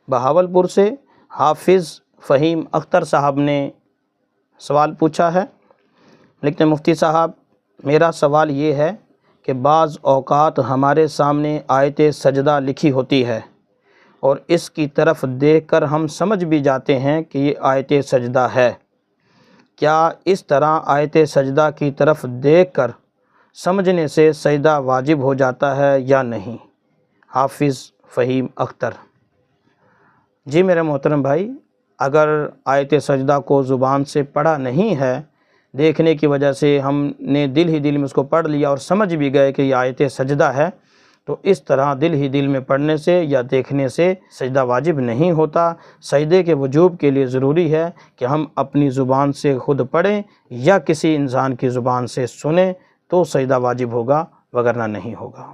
بہاولپور سے حافظ فہیم اختر صاحب نے سوال پوچھا ہے۔ لکھتے ہیں مفتی صاحب، میرا سوال یہ ہے کہ بعض اوقات ہمارے سامنے آیت سجدہ لکھی ہوتی ہے اور اس کی طرف دیکھ کر ہم سمجھ بھی جاتے ہیں کہ یہ آیت سجدہ ہے، کیا اس طرح آیت سجدہ کی طرف دیکھ کر سمجھنے سے سجدہ واجب ہو جاتا ہے یا نہیں؟ حافظ فہیم اختر۔ جی میرے محترم بھائی، اگر آیت سجدہ کو زبان سے پڑھا نہیں ہے، دیکھنے کی وجہ سے ہم نے دل ہی دل میں اس کو پڑھ لیا اور سمجھ بھی گئے کہ یہ آیت سجدہ ہے، تو اس طرح دل ہی دل میں پڑھنے سے یا دیکھنے سے سجدہ واجب نہیں ہوتا۔ سجدے کے وجوب کے لیے ضروری ہے کہ ہم اپنی زبان سے خود پڑھیں یا کسی انسان کی زبان سے سنیں تو سجدہ واجب ہوگا، وگرنہ نہیں ہوگا۔